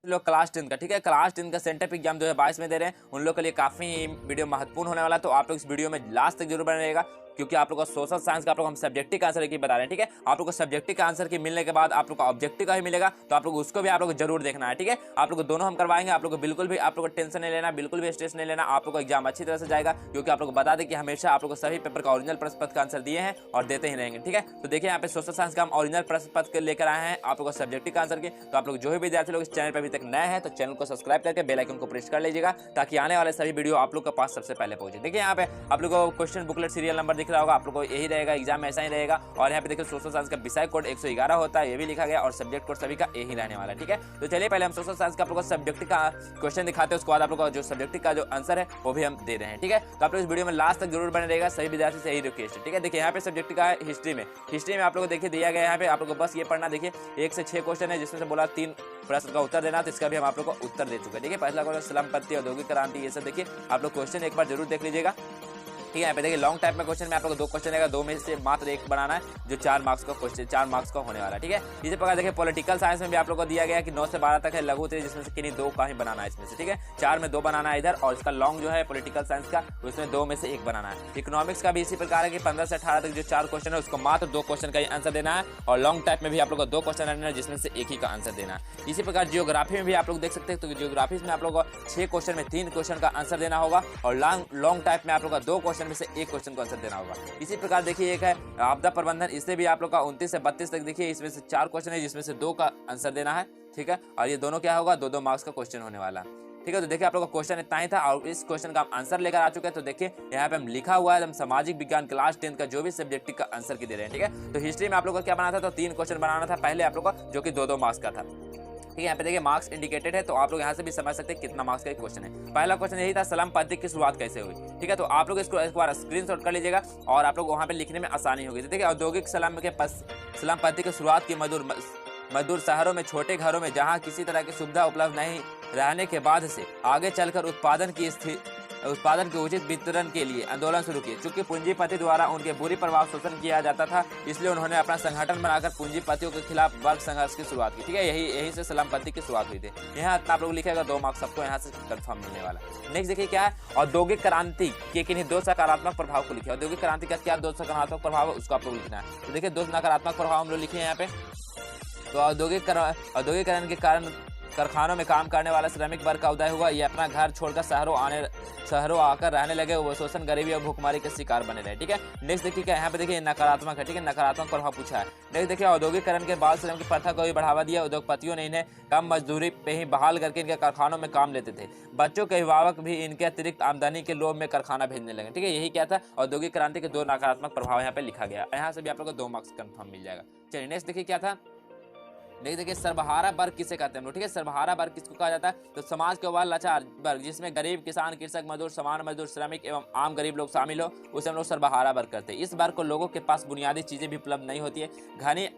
लोग क्लास 10 का, ठीक है, क्लास 10 का सेंटर एग्जाम 2022 में दे रहे हैं, उन लोग के लिए काफी वीडियो महत्वपूर्ण होने वाला है। तो आप लोग इस वीडियो में लास्ट तक जरूर बने रहेगा, क्योंकि आप लोग को सोशल साइंस का आप लोग हम सब्जेक्टिव का आंसर की बता रहे हैं, ठीक है। आप लोग को सब्जेक्टिव का आंसर की मिलने के बाद आप लोग को ऑब्जेक्टिव का ही मिलेगा, तो आप लोग उसको भी आप लोग जरूर देखना है, ठीक है। आप लोग को दोनों हम करवाएंगे, आप लोग को बिल्कुल भी आप लोग को टेंशन नहीं लेना, बिल्कुल भी स्ट्रेस नहीं लेना, आप लोग को एग्जाम अच्छी तरह से जाएगा, क्योंकि आप लोग को बता दें कि हमेशा आप लोग को सभी पेपर का ओरिजिनल प्रश्न पत्र का आंसर दिए हैं और देते ही रहेंगे, ठीक है। तो देखिए यहाँ पे सोशल साइंस का हम ओरिजिनल प्रश्न पत्र लेकर आए हैं आप लोग को सब्जेक्टिव का आंसर के। तो आप लोग जो भी विद्यार्थी लोग इस चैनल पर अभी तक नए हैं तो चैनल को सब्सक्राइब करके बेल आइकन को प्रेस कर लीजिएगा, ताकि आने वाले सभी वीडियो आप लोग के पास सबसे पहले पहुंचे। देखिए यहाँ पे आप लोग को क्वेश्चन बुकलेट सीरियल नंबर दिख रहा होगा, आप लोग को यही रहेगा, एग्जाम में ऐसा ही रहेगा। और यहाँ पे देखिए सोशल साइंस का विषय कोड 111 होता है, ये भी लिखा गया, और सब्जेक्ट कोड सभी का यही रहने वाला है, ठीक है। तो चलिए पहले हम सोशल साइंस का आप लोग को सब्जेक्ट का क्वेश्चन दिखाते हैं, उसके बाद आप लोग का जो सब्जेक्ट का जो आंसर है वो भी हम दे रहे हैं, ठीक है। तो आप लोग इस वीडियो में लास्ट तक जरूर बने रहेगा, सभी विद्यार्थी से यही रिक्वेस्ट है, ठीक है। देखिए यहाँ पे सब्जेक्ट का हिस्ट्री में आप लोग को देखिए दिया गया है, यहाँ पे आप लोग को बस ये पढ़ना, देखिए 1 से 6 क्वेश्चन है, जिसमें से बोला 3 प्रश्न का उत्तर देना, तो इसका भी हम आप लोग को उत्तर दे चुके हैं, ठीक है। पहला क्वेश्चन सलामपत्ति, औद्योगिक क्रांति, ये सब देखिए आप लोग क्वेश्चन एक बार जरूर देख लीजिएगा, ठीक है। यहाँ पे देखिए लॉन्ग टाइप में क्वेश्चन में आप लोग को 2 क्वेश्चन रहेगा, 2 में से मात्र 1 बनाना है, जो 4 मार्क्स का क्वेश्चन 4 मार्क्स का होने वाला है, ठीक है। इसी प्रकार देखिए पॉलिटिकल साइंस में भी आप लोग को दिया गया है कि 9 से 12 तक है लघु उत्तरीय, जिसमें से किन्हीं 2 का ही बनाना है इसमें से, ठीक है। 4 में 2 बनाना है इधर, और इसका लॉन्ग जो है पॉलिटिकल साइंस का उसमें 2 में से 1 बनाना है। इकोनॉमिक्स का भी इसी प्रकार है कि 15 से 18 तक जो 4 क्वेश्चन है उसको मात्र 2 क्वेश्चन का ही आंसर देना है, और लॉन्ग टाइप में भी आप लोग को 2 क्वेश्चन रहना है, जिसमें से 1 ही का आंसर देना है। इसी प्रकार जियोग्राफी में भी आप लोग देख सकते हैं, तो जियोग्राफी में आप लोग को 6 क्वेश्चन में 3 क्वेश्चन का आंसर देना होगा, और लॉन्ग टाइप में आप लोग का 2 क्वेश्चन में से 1 क्वेश्चन आंसर देना होगा। इसी प्रकार देखिए एक है आपदा प्रबंधन, इससे भी आप लोग का 29 से 32 तक देखिए, इसमें से 4 क्वेश्चन है, जिसमें से 2 का आंसर देना है, ठीक है। और ये दोनों क्या होगा, 2-2 मार्क्स का क्वेश्चन होने वाला, ठीक है। तो देखिए आप लोग का क्वेश्चन इतना ही था, और इस क्वेश्चन का हम आंसर लेकर आ चुके हैं। तो देखिए यहाँ पे हम लिखा हुआ है, हम सामाजिक विज्ञान क्लास 10 का जो भी सब्जेक्ट का आंसर की दे रहे हैं, ठीक है। तो हिस्ट्री में आप लोग को क्या बनाना था, तो 3 क्वेश्चन बनाना था पहले आप लोग का, जो कि 2-2 मार्क्स का था, ठीक है। यहाँ पे देखिए मार्क्स इंडिकेटेड है, तो आप लोग यहाँ से भी समझ सकते हैं कितना मार्क्स का क्वेश्चन है। पहला क्वेश्चन यही था, सलाम पद्धति की शुरुआत कैसे हुई, ठीक है। तो आप लोग इसको एक बार स्क्रीनशॉट कर लीजिएगा, और आप लोग वहाँ पे लिखने में आसानी होगी। तो देखिए औद्योगिक सलाम पद्धति की शुरुआत की मजदूर शहरों में छोटे घरों में, जहाँ किसी तरह की सुविधा उपलब्ध नहीं रहने के बाद से आगे चलकर उत्पादन के उचित वितरण के लिए आंदोलन शुरू किए। चूंकि पूंजीपति द्वारा उनके बुरी प्रभाव शोषण किया जाता था, इसलिए उन्होंने अपना संगठन बनाकर पूंजीपतियों के खिलाफ वर्ग संघर्ष की शुरुआत की, ठीक है। यही से सलामपति की शुरुआत हुई थी। यहाँ आप लोग लिखेगा 2 मार्क्स सबको यहाँ से कंफर्म मिलने वाला। नेक्स्ट देखिए क्या है, औद्योगिक क्रांति के किन्हीं 2 सकारात्मक प्रभाव को लिखे। औद्योगिक क्रांति का क्या 2 सकारात्मक प्रभाव है उसको आप लोग लिखना है। तो देखिए 2 नकारात्मक प्रभाव हम लोग लिखे यहाँ पे। तो औद्योगिकरण के कारण कारखानों में काम करने वाला श्रमिक वर्ग का उदय हुआ, ये अपना घर छोड़कर शहरों आकर रहने लगे, वो शोषण, गरीबी और भूखमरी के शिकार बने रहे, ठीक है। नेक्स्ट देखिए क्या यहाँ पे देखिए नकारात्मक है, ठीक है, नकारात्मक प्रभाव पूछा है। नेक्स्ट देखिए औद्योगिकरण के बाल श्रम की प्रथा को भी बढ़ावा दिया, उद्योगपतियों ने इन्हें कम मजदूरी पे ही बहाल करके इनके कारखानों में काम लेते थे। बच्चों के अभिभावक भी इनके अतिरिक्त आमदनी के लोभ में कारखाना भेजने लगे, ठीक है। यही क्या था, औद्योगिक क्रांति के 2 नकारात्मक प्रभाव यहाँ पे लिखा गया। यहाँ से भी आप लोग को 2 मार्क्स कंफर्म मिल जाएगा। चलिए नेक्स्ट देखिए क्या था, देखिए सर्वहारा वर्ग किसे कहते हैं हम लोग, ठीक है। सर्वहारा वर्ग किसको कहा जाता है, तो समाज के वह लाचार वर्ग जिसमें गरीब, किसान, कृषक, मजदूर, समान मजदूर, श्रमिक एवं आम गरीब लोग शामिल हो, उसे हम लोग सर्वहारा वर्ग करते हैं। इस वर्ग को लोगों के पास बुनियादी चीजें भी उपलब्ध नहीं होती है, घनी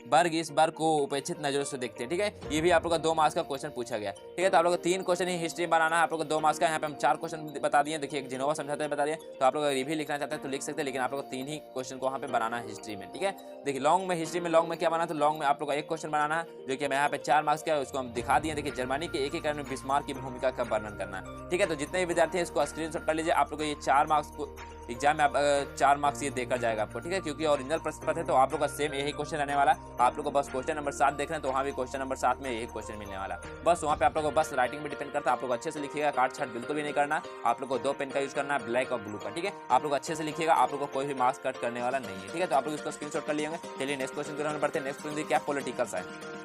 वर्ग इस वर्ग को उपेक्षित नजरों से देखते हैं, ठीक है। ये भी आप लोग का 2 मार्क्स का क्वेश्चन पूछा गया, ठीक है। तो आप लोग को 3 क्वेश्चन ही हिस्ट्री बनाना है, आप लोग को 2 मार्क्स का। यहाँ पे हम 4 क्वेश्चन बता दिए, देखिए एक जिनोवा समझाते बता दिए। तो आप लोग अगर ये भी लिखना चाहते हैं तो लिख सकते हैं, लेकिन आप लोग को 3 ही क्वेश्चन को वहाँ पे बनाना है हिस्ट्री में, ठीक है। देखिए लॉन्ग में हिस्ट्री में लॉन्ग में क्या बनाना, तो लॉन्ग में आप लोग का 1 क्वेश्चन बनाना है, जो कि यहाँ पे 4 मार्क्स का है, उसको हम दिखा दिए। देखिए जर्मनी के एकीकरण में बिस्मार्क की भूमिका का वर्णन करना है, ठीक है। तो जितने भी विद्यार्थी हैं इसको स्क्रीनशॉट कर लीजिए, आप लोग को ये 4 मार्क्स को एग्जाम में 4 मार्क्स ये देकर जाएगा आपको, ठीक है। क्योंकि ओरिजिनल प्रश्न पत्र है, तो आप लोग का सेम यही क्वेश्चन रहने वाला। आप लोग को बस क्वेश्चन नंबर 7 देख रहे हैं, तो वहाँ भी क्वेश्चन नंबर 7 में यही क्वेश्चन मिलने वाला। बस वहाँ पे आप लोग को बस राइटिंग पे डिपेंड करता है, आप लोग अच्छे से लिखिएगा, काट छाट बिल्कुल भी नहीं करना। आप लोग को 2 पेन का यूज करना है, ब्लैक और ब्लू का, ठीक है। आप लोग अच्छे से लिखिएगा, आप लोग को कोई भी मार्क्स कट करने वाला नहीं है, ठीक है। तो आप लोग इसको स्क्रीनशॉट कर लिए। चलिए नेक्स्ट क्वेश्चन की तरफ बढ़ते हैं। नेक्स्ट क्वेश्चन क्या, पॉलिटिकल साइंस।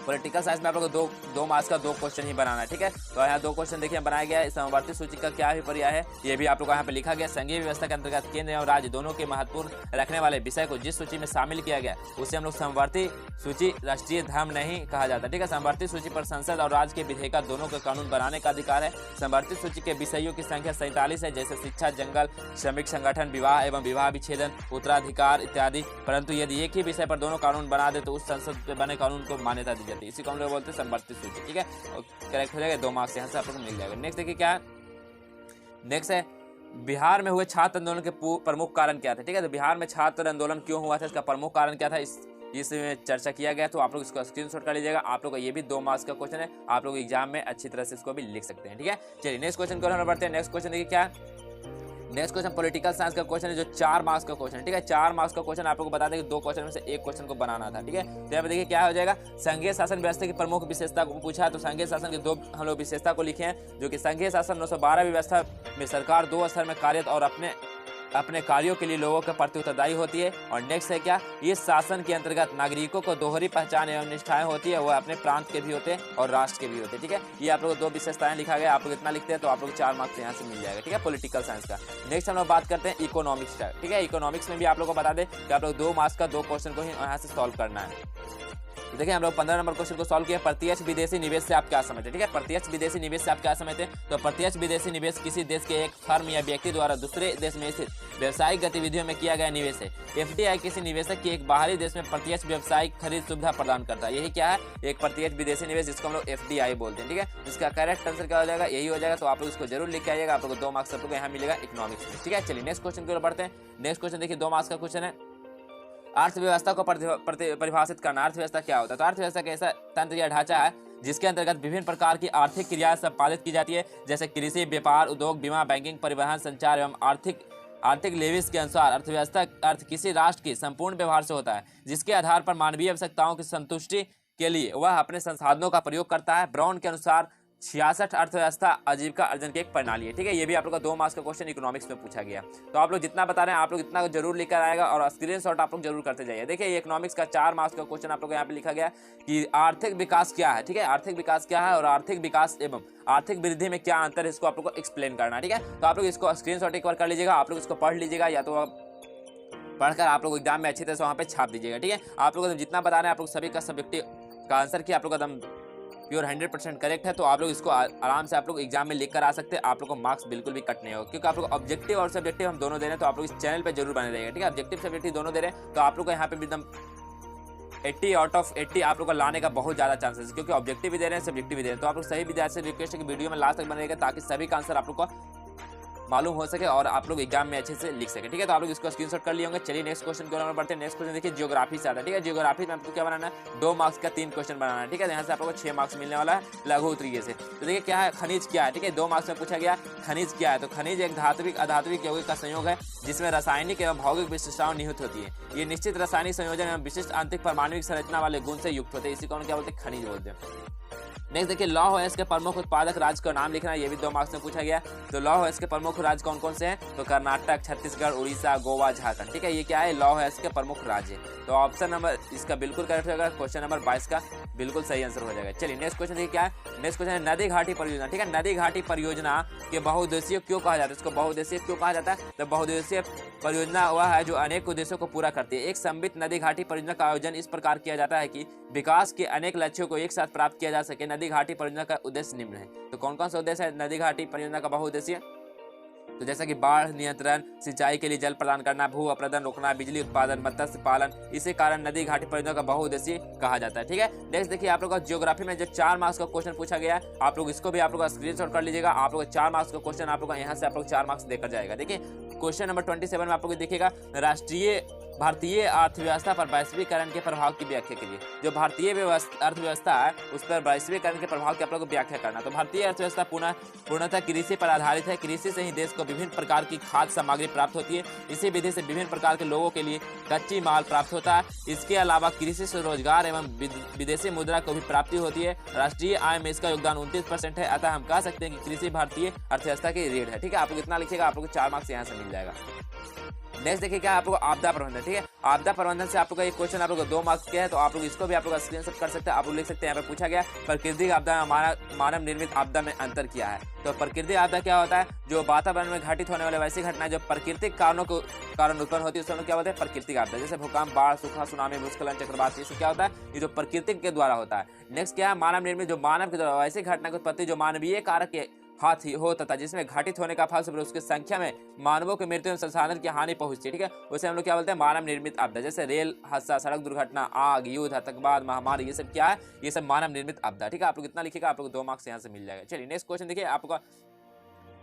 पॉलिटिकल साइंस में आप लोग को 2 मार्क्स का 2 क्वेश्चन ही बनाना है, ठीक है। तो यहाँ 2 क्वेश्चन देखिए बनाया गया है। समवर्ती सूची का क्या अभिप्राय है, ये भी आप लोग को यहाँ पे लिखा गया। संघीय व्यवस्था के अंतर्गत केंद्र एवं राज्य दोनों के महत्वपूर्ण रखने वाले विषय को जिस सूची में शामिल किया गया उसे हम लोग समवर्ती सूची, राष्ट्रीय धर्म नहीं कहा जाता, ठीक है। समवर्ती सूची पर संसद और राज्य के विधेयक दोनों के कानून बनाने का अधिकार है। समवर्ती सूची के विषयों की संख्या 47 है, जैसे शिक्षा, जंगल, श्रमिक संगठन, विवाह एवं विवाह विच्छेदन, उत्तराधिकार इत्यादि। परंतु यदि एक ही विषय पर दोनों कानून बना दे तो उस संसद में बने कानून को मान्यता दी जाती है। इसी को हम लोग बोलते हैं समवर्ती सूची, ठीक है। करेक्ट हो जाएगा, 2 मार्क्स यहाँ से आप लोग मिल जाएगा। नेक्स्ट देखिए क्या है, नेक्स्ट है बिहार में हुए छात्र आंदोलन के प्रमुख कारण क्या थे, ठीक है। तो बिहार में छात्र आंदोलन क्यों हुआ था, इसका प्रमुख कारण क्या था, इसमें चर्चा किया गया, तो आप लोग इसको स्क्रीनशॉट कर लीजिएगा। आप लोग का ये भी 2 मार्क्स का क्वेश्चन है, आप लोग एग्जाम में अच्छी तरह से इसको भी लिख सकते हैं, ठीक है। चलिए नेक्स्ट क्वेश्चन को हम बढ़ते हैं। नेक्स्ट क्वेश्चन देखिए क्या है। नेक्स्ट क्वेश्चन पॉलिटिकल साइंस का क्वेश्चन है, जो 4 मार्क्स का क्वेश्चन है, ठीक है। 4 मार्क्स का क्वेश्चन आप लोगों को बता दें कि 2 क्वेश्चन में से एक क्वेश्चन को बनाना था, ठीक है। तो यहाँ पे देखिए क्या हो जाएगा, संघीय शासन व्यवस्था की प्रमुख विशेषता को पूछा है, तो संघीय शासन के 2 हम लोग विशेषता को लिखे हैं, जो कि संघीय शासन 912 व्यवस्था में सरकार 2 स्तर में कार्यरत और अपने कार्यों के लिए लोगों के प्रति उत्तरदायी होती है। और नेक्स्ट है क्या, इस शासन के अंतर्गत नागरिकों को दोहरी पहचान एवं निष्ठाएं होती है, वह अपने प्रांत के भी होते हैं और राष्ट्र के भी होते हैं, ठीक है। ये आप लोग 2 विशेषताएं लिखा गया, आप लोग इतना लिखते हैं तो आप लोग 4 मार्क्स यहाँ से मिल जाएगा, ठीक है, पॉलिटिकल साइंस का। नेक्स्ट हम लोग बात करते हैं इकोनॉमिक्स का, ठीक है। इकोनॉमिक्स में भी आप लोग को बता दें कि आप लोग 2 मार्क्स का 2 क्वेश्चन को ही यहाँ से सॉल्व करना है। तो देखिए हम लोग 15 नंबर क्वेश्चन को सॉल्व किया, प्रत्यक्ष विदेशी निवेश से आप क्या समझते हैं, ठीक है। प्रत्यक्ष विदेशी निवेश से आप क्या समझते हैं, तो प्रत्यक्ष विदेशी निवेश किसी देश के एक फर्म या व्यक्ति द्वारा दूसरे देश में स्थित व्यवसायिक गतिविधियों में किया गया निवेश है। एफडीआई किसी निवेशक की एक बाहरी देश में प्रत्यक्ष व्यवसायिक खरीद सुविधा प्रदान करता है। यही क्या है, एक प्रत्यक्ष विदेशी निवेश, जिसको हम लोग एफडीआई बोलते हैं, ठीक है। इसका करेक्ट आंसर क्या हो जाएगा, यही हो जाएगा। तो आप लोग इसको जरूर लिख के आइएगा, आप लोग को 2 मार्क्स आपको यहाँ मिलेगा इकोनॉमिक्स में, ठीक है। चलिए नेक्स्ट क्वेश्चन की ओर बढ़ते हैं। नेक्स्ट क्वेश्चन देखिए 2 मार्क्स का क्वेश्चन है, अर्थव्यवस्था को परिभाषित करना। अर्थव्यवस्था क्या होता है, तो अर्थव्यवस्था एक ऐसा तंत्र या ढांचा है जिसके अंतर्गत विभिन्न प्रकार की आर्थिक क्रियाएं संपादित की जाती है, जैसे कृषि, व्यापार, उद्योग, बीमा, बैंकिंग, परिवहन, संचार एवं आर्थिक लेविस के अनुसार अर्थव्यवस्था अर्थ किसी राष्ट्र की संपूर्ण व्यवहार से होता है, जिसके आधार पर मानवीय आवश्यकताओं की संतुष्टि के लिए वह अपने संसाधनों का प्रयोग करता है। ब्राउन के अनुसार 66 अर्थव्यवस्था आजीविका अर्जन की एक प्रणाली है, ठीक है। ये भी आप लोग का 2 मार्क्स का क्वेश्चन इकोनॉमिक्स में पूछा गया। तो आप लोग जितना बता रहे हैं आप लोग इतना जरूर लेकर आएगा और स्क्रीनशॉट आप लोग जरूर करते जाइए। देखिए ये इकोनॉमिक्स का 4 मार्क्स का क्वेश्चन आप लोग यहाँ पे लिखा गया कि आर्थिक विकास क्या है, ठीक है। आर्थिक विकास क्या है और आर्थिक विकास एवं आर्थिक वृद्धि में क्या अंतर है, इसको आप लोग को एक्सप्लेन करना है, ठीक है। तो आप लोग इसको स्क्रीनशॉट एक बार कर लीजिएगा, आप लोग इसको पढ़ लीजिएगा, या तो पढ़कर आप लोग एग्जाम में अच्छी तरह से वहाँ पे छाप दीजिएगा, ठीक है। आप लोग जितना बता रहे हैं आप लोग सभी का सब्जेक्टिव का आंसर किया, आप लोग एकदम प्योर 100% करेक्ट है। तो आप लोग इसको आराम से आप लोग एग्जाम में लिख कर आ सकते हैं, आप लोग को मार्क्स बिल्कुल भी कट नहीं होगा, क्योंकि आप लोग ऑब्जेक्टिव और सब्जेक्टिव हम दोनों दे रहे हैं। तो आप लोग इस चैनल पे जरूर बने रहिएगा, ठीक है। ऑब्जेक्टिव सब्जेक्टिव दोनों दे रहे हैं, तो आप लोग को यहाँ पे भी एकदम 80 आउट ऑफ 80 आप लोग को लाने का बहुत ज़्यादा चांसेस है, क्योंकि ऑब्जेक्टिव भी दे रहे हैं, सब्जेक्टिव भी दे रहे हैं। तो आप लोग सही विद्यार्थी से रिक्वेस्ट है कि वीडियो में लास्ट तक बने रहिएगा, ताकि सभी का आंसर आप लोग को मालूम हो सके और आप लोग एग्जाम में अच्छे से लिख सके, ठीक है। तो आप लोग इसको स्क्रीनशॉट कर लिए होंगे। चलिए नेक्स्ट क्वेश्चन की ओर बढ़ते हैं। नेक्स्ट क्वेश्चन देखिए ज्योग्राफी से आता है, ठीक है। ज्योग्राफी में आपको क्या बनाना है, 2 मार्क्स का 3 क्वेश्चन बनाना है, ठीक है। यहाँ से आप लोग को 6 मार्क्स मिलने वाला है लघु तरीके से। तो देखिए क्या है, खनिज क्या है, ठीक है। 2 मार्क्स में पूछा गया खनिज क्या है, तो खनिज एक धात्विक अधात्विक यौगिक का संयोग है, जिसमें रासायनिक एवं भौतिक विशिष्टताएं निहित होती है। ये निश्चित रासायनिक संयोजन एवं विशिष्ट आंतरिक परमाणुविक संरचना वाले गुण से युक्त होते हैं, इसी को हम क्या बोलते हैं, खनिज बोलते हैं। नेक्स्ट देखिए लौह अयस्क के प्रमुख उत्पादक राज्य का नाम लिखना है, ये भी 2 मार्क्स में पूछा गया। तो लौह अयस्क के प्रमुख राज्य कौन कौन से हैं, तो कर्नाटक, छत्तीसगढ़, उड़ीसा, गोवा, झारखंड, ठीक है। ये क्या है, लौह अयस्क के प्रमुख राज्य। तो ऑप्शन नंबर इसका बिल्कुल करेक्ट होगा, क्वेश्चन नंबर 22 का बिल्कुल सही आंसर हो जाएगा। चलिए नेक्स्ट क्वेश्चन देखिए क्या है। नेक्स्ट क्वेश्चन है नदी घाटी परियोजना, ठीक है। नदी घाटी परियोजना के बहुउद्देशीय क्यों कहा जाता है, इसको बहुउद्देशीय क्यों कहा जाता है, तो बहुउद्देशीय परियोजना वह है जो अनेक उद्देश्यों को पूरा करती है। एक समन्वित नदी घाटी परियोजना का आयोजन इस प्रकार किया जाता है कि विकास के अनेक लक्ष्यों को एक साथ प्राप्त किया जा सके। नदी घाटी परियोजना का उद्देश्य निम्न है। तो कौन कौन सा उद्देश्य है नदी घाटी परियोजना का बहुउद्देशीय, तो जैसा कि बाढ़ नियंत्रण, सिंचाई के लिए जल प्रदान करना, भू अपरदन रोकना, बिजली उत्पादन, मत्स्य पालन, इसी कारण नदी घाटी परियोजना का बहुउद्देशीय कहा जाता है, ठीक है। नेक्स्ट देखिए आप लोग का ज्योग्राफी में जो 4 मार्क्स का क्वेश्चन पूछा गया है, आप लोग इसको भी आप लोग का स्क्रीनशॉट कर लीजिएगा। आप लोग 4 मार्क्स का क्वेश्चन आप लोग यहाँ से आप लोग 4 मार्क्स देकर जाएगा। देखिए क्वेश्चन नंबर 27 में आप लोग देखिएगा, भारतीय अर्थव्यवस्था पर वैश्वीकरण के प्रभाव की व्याख्या कीजिए। जो भारतीय अर्थव्यवस्था है उस पर वैश्वीकरण के प्रभाव की आप लोग को व्याख्या करना। तो भारतीय अर्थव्यवस्था पूर्णतः कृषि पर आधारित है। कृषि से ही देश को विभिन्न प्रकार की खाद्य सामग्री प्राप्त होती है। इसी विधि से विभिन्न प्रकार के लोगों के लिए कच्ची माल प्राप्त होता है। इसके अलावा कृषि से रोजगार एवं विदेशी मुद्रा को भी प्राप्ति होती है। राष्ट्रीय आय में इसका योगदान 29% है। अतः हम कह सकते हैं कि कृषि भारतीय अर्थव्यवस्था की रीढ़ है, ठीक है। आप लोग इतना लिखिएगा, आप लोग को 4 मार्क्स यहाँ से मिल जाएगा। नेक्स्ट देखिए क्या आप लोग आपदा प्रबंधन, ठीक है। आपदा प्रबंधन से आप लोग का एक क्वेश्चन आप लोग 2 मार्क्स के है, तो आप लोग इसको भी आप लोग स्क्रीनशॉट कर सकते हैं। आप लोग लिख सकते हैं, यहाँ पे पूछा गया प्राकृतिक आपदा में मानव निर्मित आपदा में अंतर क्या है। तो प्राकृतिक आपदा क्या होता है, जो वातावरण में घटित होने वाले वैसी घटनाएं जो प्राकृतिक कारण उत्पन्न होती है, उसको क्या होता है, प्राकृतिक आपदा। जैसे भूकंप, बाढ़, सूखा, सुनामी, भूस्खलन, चक्रवात, इससे क्या होता है, ये जो प्रकृति के द्वारा होता है। नेक्स्ट क्या है, मानव निर्मित, जो मानव के द्वारा वैसी घटना की उत्पत्ति जो मानवीय कारक के हाथ ही होता था, जिसमें घटित होने का फलस्वरूप उसकी संख्या में मानवों की मृत्यु एवं संसाधन की हानि पहुंचती है, ठीक है। उसे हम लोग क्या बोलते हैं, मानव निर्मित आपदा। जैसे रेल हादसा, सड़क दुर्घटना, आग, युद्ध, आतंकवाद, महामारी, ये सब क्या है, ये सब मानव निर्मित आपदा, ठीक है। आप लोग इतना लिखिएगा, आप लोग 2 मार्क्स यहाँ से मिल जाएगा। चलिए नेक्स्ट क्वेश्चन देखिए आपका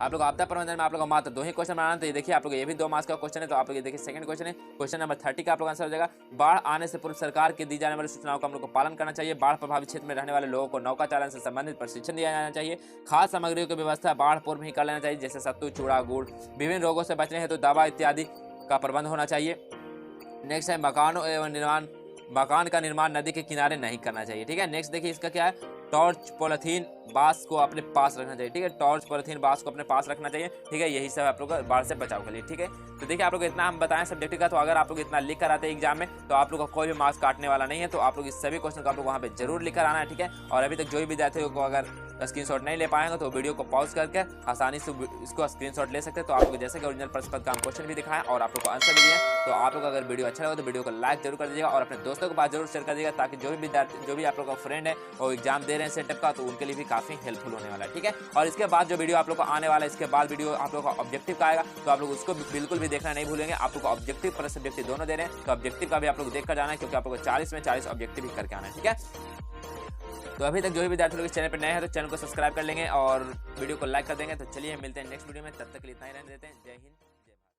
आप लोग आपदा प्रबंधन में आप लोग मात्र 2 ही क्वेश्चन बनाना। तो ये देखिए आप लोग ये भी 2 मार्क्स का क्वेश्चन है। तो आप लोग ये देखिए सेकंड क्वेश्चन है, क्वेश्चन नंबर 30 का आप लोग आंसर हो जाएगा। बाढ़ आने से पूर्व सरकार की दी जाने वाली सूचनाओं का हम लोग को पालन करना चाहिए। बाढ़ प्रभावित क्षेत्र में रहने वाले लोगों को नौका चालन से संबंधित प्रशिक्षण दिया जाना चाहिए। खाद्य सामग्रियों की व्यवस्था बाढ़ पूर्व ही कर लेना चाहिए, जैसे सत्तू, चूड़ा, गुड़। विभिन्न रोगों से बचने हेतु दवा इत्यादि का प्रबंध होना चाहिए। नेक्स्ट है मकान का निर्माण नदी के किनारे नहीं करना चाहिए। ठीक है, नेक्स्ट देखिए इसका क्या है, टॉर्च पॉलिथीन बांस को अपने पास रखना चाहिए। ठीक है, टॉर्च पॉलिथीन बांस को अपने पास रखना चाहिए। ठीक है, यही सब आप लोग बाढ़ से बचाव के लिए। ठीक है, तो देखिए आप लोग इतना हम बताएं सब्जेक्ट का, तो अगर आप लोग इतना लिख कर आते हैं एग्जाम में तो आप लोग का कोई भी मार्क्स काटने वाला नहीं है। तो आप लोग इस सभी क्वेश्चन को आप लोग वहाँ पे जरूर लिख कर आना है। ठीक है, और अभी तक जो भी विद्यार्थी को अगर स्क्रीनशॉट नहीं ले पाएंगे तो वीडियो को पॉज करके आसानी से इसको स्क्रीनशॉट ले सकते हैं। तो आप लोग जैसे कि ओरिजिनल प्रश्न पत्र का हम क्वेश्चन भी दिखाएं और आप लोग को आंसर भी दिए। तो आप लोग अगर वीडियो अच्छा लगे तो वीडियो को लाइक जरूर कर दीजिएगा और अपने दोस्तों के पास जरूर शेयर कर दीजिएगा, ताकि जो भी विद्यार्थी जो भी आप लोग का फ्रेंड है वो एग्जाम दे रहे हैं सेटअप का, तो उनके लिए भी काफी हेल्पफुल होने वाला है। ठीक है, और इसके बाद जो वीडियो आप लोग को आने वाला है, इसके बाद वीडियो आप लोग का ऑब्जेक्टिव का आएगा, तो आप लोग उसको बिल्कुल भी देखना नहीं भूलेंगे। आप लोग को ऑब्जेक्टिव प्लस सब्जेक्टिव दोनों दे रहे हैं, तो ऑब्जेक्टिव का भी आप लोग देख कर जाना है, क्योंकि आप लोग को 40 में 40 ऑब्जेक्टिव ही करके आना है। ठीक है, तो अभी तक जो भी विद्यार्थी लोग इस चैनल पर नए हैं तो चैनल को सब्सक्राइब कर लेंगे और वीडियो को लाइक कर देंगे। तो चलिए मिलते हैं नेक्स्ट वीडियो में, तब तक के लिए इतना ही रहने देते हैं। जय हिंद।